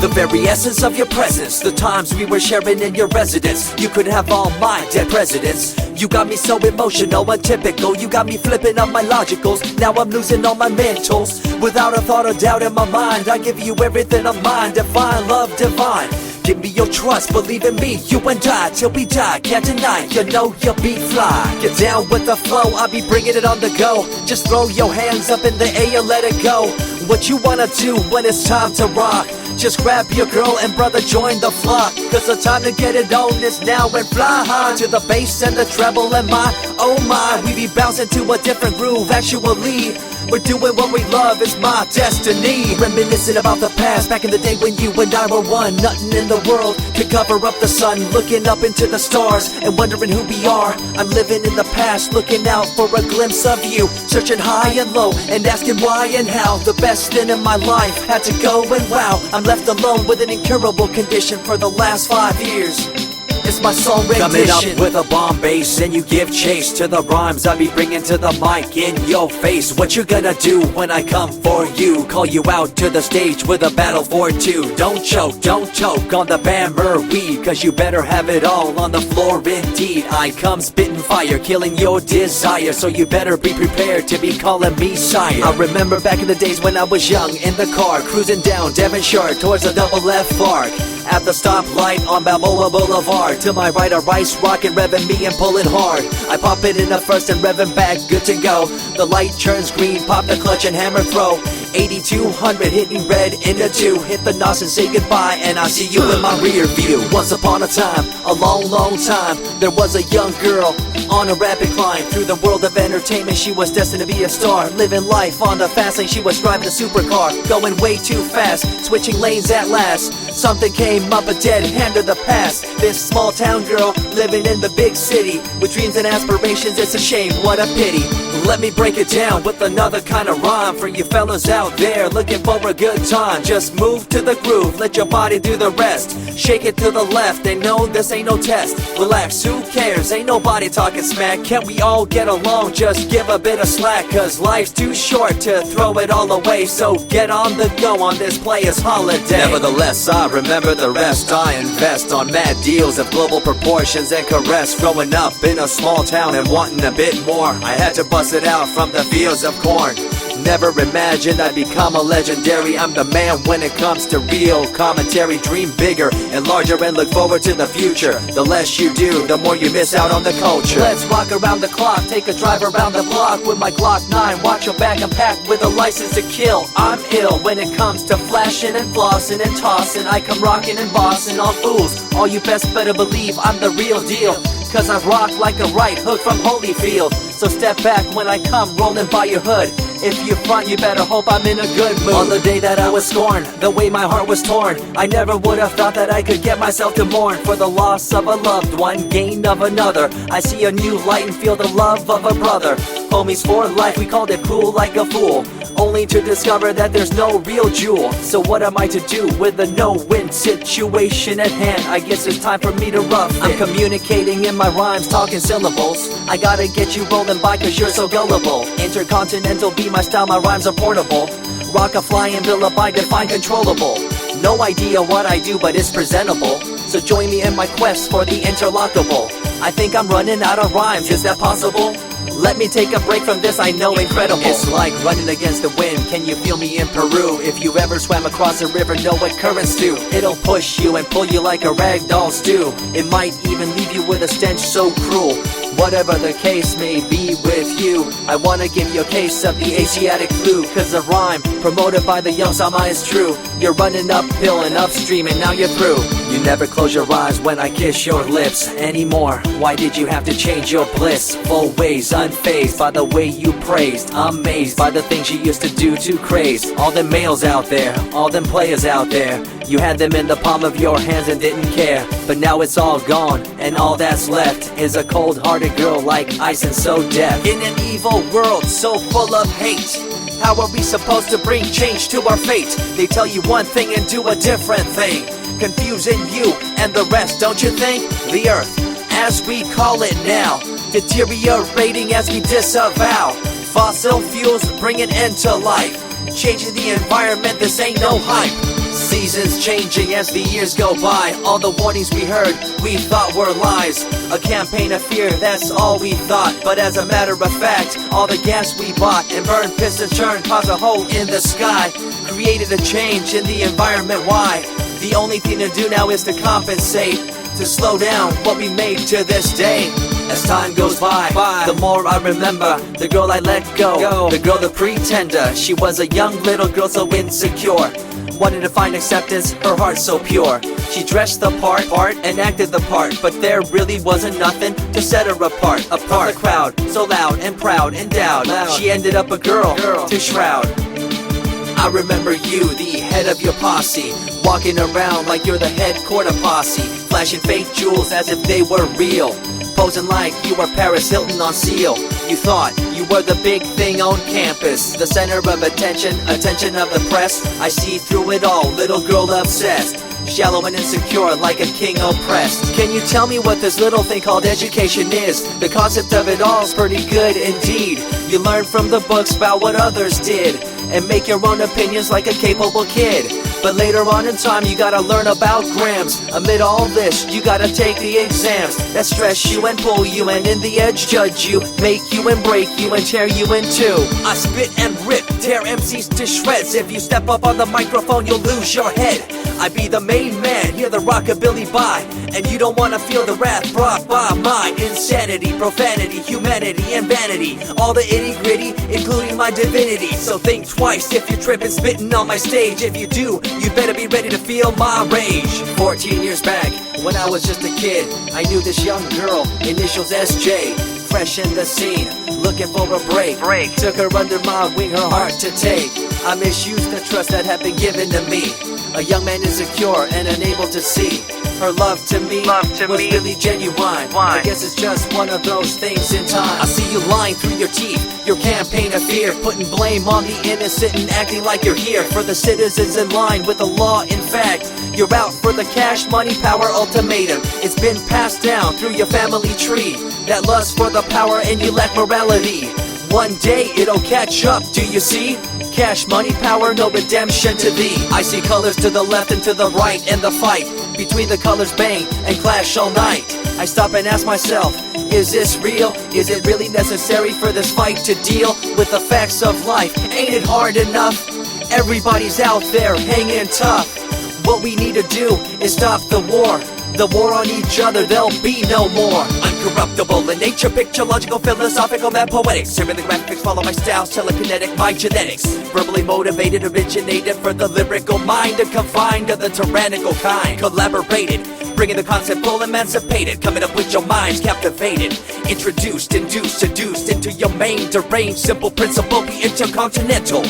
The very essence of your presence, the times we were sharing in your residence. You could have all my dead presidents. You got me so emotional, untypical. You got me flipping up my logicals. Now I'm losing all my mentals. Without a thought or doubt in my mind, I give you everything of mine. Divine love, divine. Give me your trust, believe in me, you and I, till we die, can't deny, you know you'll be fly. Get down with the flow, I'll be bringing it on the go. Just throw your hands up in the air, let it go. What you wanna do when it's time to rock? Just grab your girl and brother, join the flock. Cause the time to get it on is now, and fly high to the bass and the treble and my, oh my. We be bouncing to a different groove, actually. We're doing what we love, it's my destiny. Reminiscing about the past, back in the day when you and I were one. Nothing in the world could cover up the sun. Looking up into the stars and wondering who we are. I'm living in the past, looking out for a glimpse of you. Searching high and low and asking why and how. The best thing in my life had to go, and wow, I'm left alone with an incurable condition for the last 5 years. It's my song rendition. Coming up with a bomb bass and you give chase to the rhymes I be bringing to the mic in your face. What you gonna do when I come for you? Call you out to the stage with a battle for two. Don't choke on the bammer weed, cause you better have it all on the floor indeed. I come spitting fire, killing your desire, so you better be prepared to be calling me sire. I remember back in the days when I was young, in the car, cruising down Devonshire towards the double F arc. At the stoplight on Balboa Boulevard, to my right a rice rocket revving me and pulling hard. I pop it in the first and revving back, good to go. The light turns green, pop the clutch and hammer throw. 8200 hitting red in the 2. Hit the nos and say goodbye, and I see you in my rear view. Once upon a time, a long time, there was a young girl on a rapid climb through the world of entertainment. She was destined to be a star, living life on the fast lane. She was driving a supercar, going way too fast, switching lanes at last. Something came up, a dead hand of the past. This small town girl living in the big city with dreams and aspirations. It's a shame, what a pity. Let me break it down with another kind of rhyme for you fellas out there looking for a good time. Just move to the groove, let your body do the rest. Shake it to the left, they know this ain't no test. Relax, who cares, ain't nobody talking smack. Can't we all get along, just give a bit of slack. Cause life's too short to throw it all away, so get on the go on this player's holiday. Nevertheless, I remember the rest. I invest on mad deals of global proportions and caress. Growing up in a small town and wanting a bit more, I had to bust it out from the fields of corn. Never imagined I'd become a legendary. I'm the man when it comes to real commentary. Dream bigger and larger and look forward to the future. The less you do, the more you miss out on the culture. Let's rock around the clock, take a drive around the block with my Glock 9. Watch your back, I'm packed with a license to kill. I'm ill when it comes to flashing and flossing and tossing. I come rocking and bossing on fools. All you best better believe I'm the real deal, cause I rock like a right hook from Holyfield. So step back when I come rolling by your hood. If you front, you better hope I'm in a good mood. On the day that I was scorned, the way my heart was torn, I never would have thought that I could get myself to mourn for the loss of a loved one, gain of another. I see a new light and feel the love of a brother. Homies for life, we called it cool like a fool, only to discover that there's no real jewel. So what am I to do with a no-win situation at hand? I guess it's time for me to rough it. I'm communicating in my rhymes, talking syllables. I gotta get you rolling by cause you're so gullible. Intercontinental be my style, my rhymes are portable. Rock a flying villa by define controllable. No idea what I do, but it's presentable. So join me in my quest for the interlockable. I think I'm running out of rhymes, is that possible? Let me take a break from this, I know incredible. It's like running against the wind, can you feel me in Peru? If you ever swam across a river, know what currents do. It'll push you and pull you like a ragdoll stew. It might even leave you with a stench so cruel. Whatever the case may be with you, I wanna give you a case of the Asiatic flu. Cause the rhyme promoted by the young Sama is true. You're running uphill and upstream and now you're through. You never close your eyes when I kiss your lips anymore. Why did you have to change your bliss? Full ways, unfazed by the way you praised. Amazed by the things you used to do to craze. All them males out there, all them players out there, you had them in the palm of your hands and didn't care. But now it's all gone, and all that's left is a cold-hearted girl like ice and so deaf. In an evil world so full of hate, how are we supposed to bring change to our fate? They tell you one thing and do a different thing, confusing you and the rest, don't you think? The earth, as we call it now, deteriorating as we disavow. Fossil fuels bring an end to life, changing the environment, this ain't no hype. Seasons changing as the years go by. All the warnings we heard, we thought were lies. A campaign of fear, that's all we thought. But as a matter of fact, all the gas we bought and burned, pissed and churned caused a hole in the sky. Created a change in the environment, why? The only thing to do now is to compensate, to slow down what we made to this day. As time goes by, the more I remember the girl I let go, the girl, the pretender. She was a young little girl so insecure, wanted to find acceptance, her heart so pure. She dressed the part and acted the part, but there really wasn't nothing to set her apart from the crowd, so loud and proud, endowed. She ended up a girl to shroud. I remember you, the head of your posse, walking around like you're the head quarter posse, flashing fake jewels as if they were real, posing like you were Paris Hilton on seal. You thought you were the big thing on campus, the center of attention of the press. I see through it all, little girl obsessed, shallow and insecure like a king oppressed. Can you tell me what this little thing called education is? The concept of it all's pretty good indeed. You learn from the books about what others did and make your own opinions like a capable kid. But later on in time you gotta learn about grams. Amid all this you gotta take the exams that stress you and pull you, and in the edge judge you, make you and break you and tear you in two. I spit and rip, tear MCs to shreds. If you step up on the microphone you'll lose your head. I be the main man, hear the rockabilly by, and you don't wanna feel the wrath brought by my insanity, profanity, humanity, and vanity. All the itty gritty, including my divinity. So think twice if you're tripping, spitting on my stage. If you do, you better be ready to feel my rage. 14 years back, when I was just a kid, I knew this young girl, initials SJ, fresh in the scene, looking for a break. Took her under my wing, her heart to take. I misused the trust that had been given to me. A young man insecure and unable to see her love to me was really genuine. I guess it's just one of those things in time. I see you lying through your teeth, your campaign of fear, putting blame on the innocent and acting like you're here for the citizens in line with the law. In fact, you're out for the cash, money, power ultimatum. It's been passed down through your family tree, that lust for the power and you lack morality. One day it'll catch up, do you see? Cash, money, power, no redemption to thee. I see colors to the left and to the right, and the fight between the colors bang and clash all night. I stop and ask myself, is this real? Is it really necessary for this fight to deal with the facts of life? Ain't it hard enough? Everybody's out there hanging tough. What we need to do is stop the war on each other, there'll be no more. Uncorruptible in nature, picture, logical, philosophical, mad poetic. Serving the graphics, follow my style, telekinetic, my genetics. Verbally motivated, originated for the lyrical mind, and confined to the tyrannical kind. Collaborated, bringing the concept full emancipated, coming up with your minds captivated. Introduced, induced, seduced into your main deranged, simple principle, be intercontinental.